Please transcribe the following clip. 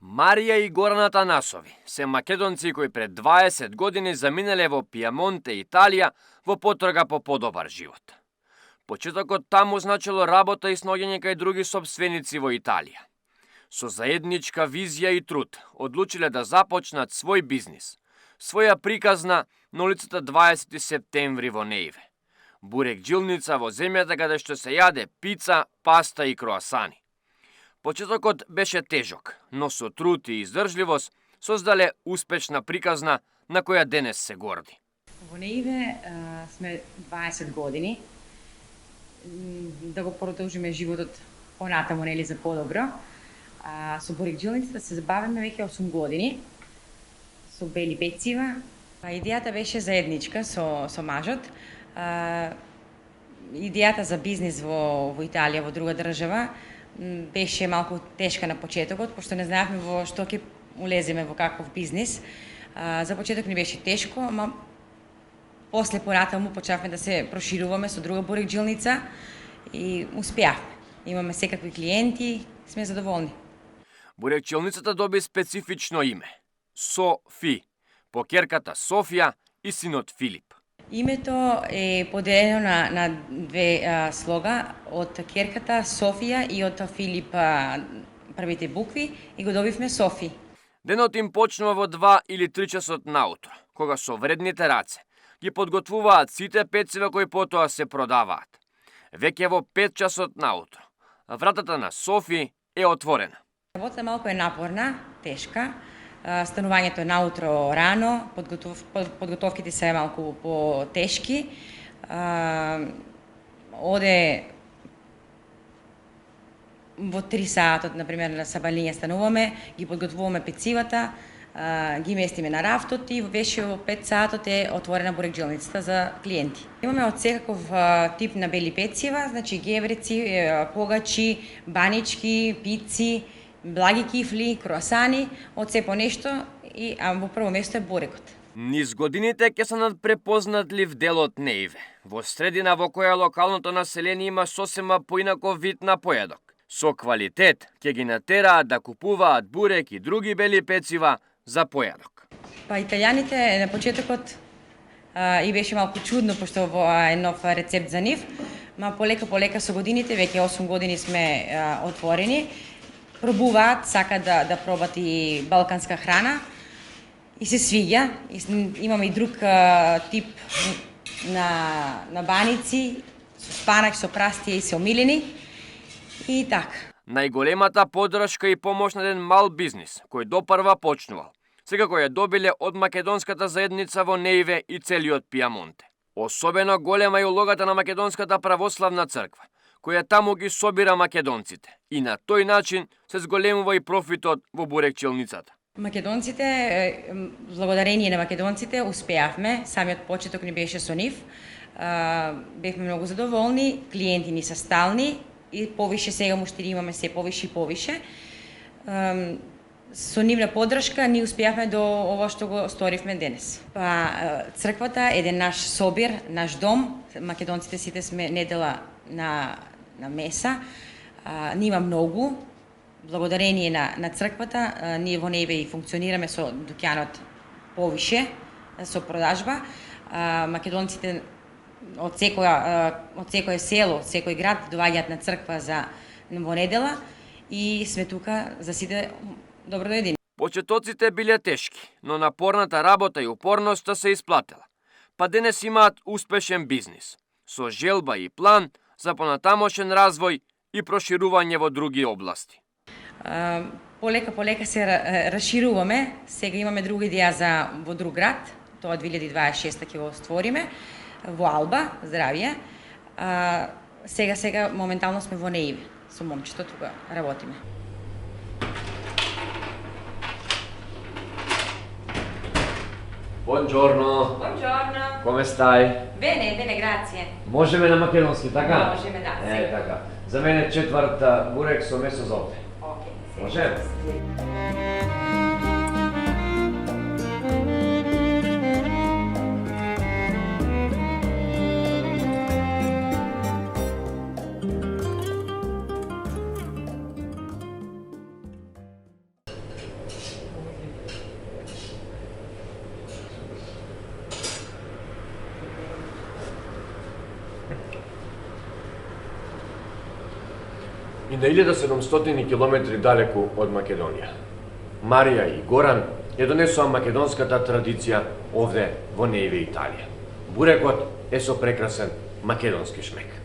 Марија и Горан Атанасови се македонци кои пред 20 години заминале во Пиемонте, Италија, во потрага по подобар живот. Почетокот таму значило работа и сноѓање кај други сопственици во Италија. Со заедничка визија и труд одлучиле да започнат свој бизнис, своја приказна на улицата 20 септември во Неиве. Бурек-джилница во земјата каде што се јаде пица, паста и круасани. Почетокот беше тежок, но со труд и издржливост создале успешна приказна на која денес се горди. Во Неиве сме 20 години. Да го продолжиме животот понатаму, нели, за подобро. Со бурек-джилницата се забавиме веќе 8 години. Со бели пецива. Идејата беше заедничка со мажот. Идејата за бизнис во Италија, во друга држава, беше малку тешка на почетокот, пошто не знаевме во што ќе улеземе, во каков бизнис. За почеток ни беше тешко, ама после понатаму почнавме да се прошируваме со друга бурек-джилница и успеавме. Имаме секакви клиенти, сме задоволни. Бурек-джилницата доби специфично име – Софи, по ќерката Софија и синот Филип. Името е поделено на две слога, од ќерката Софија и од Филип првите букви, и го добивме Софи. Денот им почнува во 2 или 3 часот наутро, кога со вредните раце ги подготвуваат сите пецива кои потоа се продаваат. Веќе во 5 часот наутро, вратата на Софи е отворена. Работата малку е напорна, тешка. Станувањето е наутро рано, подготовките се малку по-тешки. Оде во 3 саатот, например, на сабалиња стануваме, ги подготвуваме пецивата, ги местиме на рафтот и веше во 5 саатот е отворена бурек-джилницата за клиенти. Имаме од секаков тип на бели пецива, значи гевреци, погачи, банички, пици, благи кифли, круасани, од се по нешто, а во прво место е бурекот. Низ годините ќе се надпрепознатлив дел од Неиве, во средина во која локалното население има сосема поинаков вид на поедок. Со квалитет ќе ги натераат да купуваат бурек и други бели пецива за поедок. Италијаните на почетокот и беше малку чудно, пошто е нов рецепт за нив, ма полека со годините, веќе 8 години сме отворени, пробуваат, сакаат да пробат и балканска храна и се свиѓа. Имаме и друг тип на баници, со спанач, со прастија и се омилени и така. Најголемата поддршка и помош на еден мал бизнис, кој допрва почнувал, секако ја добиле од македонската заедница во Неиве и целиот Пиемонте. Особено голема е улогата на Македонската православна црква, која таму ги собира македонците, и на тој начин се зголемува и профитот во бурек-джилницата. Македонците, благодарение на македонците, успеавме, самиот почеток ни беше со нив, бевме многу задоволни, клиенти ни се стални и повише сега му ще имаме се повише и повише. Со нивна поддршка ни успеавме до ова што го сторивме денес. Црквата е еден наш собир, наш дом, македонците сите сме недела на меса, нима многу, благодарение на црквата, ние во Неиве и функционираме со дуќанот повише, со продажба. Македонците од секој село, секој град доаѓаат на црква во недела и сме тука за сите добродојдени. Почетоците биле тешки, но напорната работа и упорноста се исплатила. Па денес имаат успешен бизнис, со желба и план за понатамошен развој и проширување во други области. Полека се расшируваме. Сега имаме друга идеја во друг град, тоа 2026 ќе го створиме, во Алба, здравје. Сега моментално сме во Неиве, со момчето тука работиме. Buongiorno. Buongiorno. Come stai? Bene, grazie. Можеме на македонски, така? Можеме, да. Така. За мене четврт бурек со месо золте. Окей. Може? И на 1700 километри далеку од Македонија, Марија и Горан ја донесоа македонската традиција овде во неиве Италија. Бурекот е со прекрасен македонски шмек.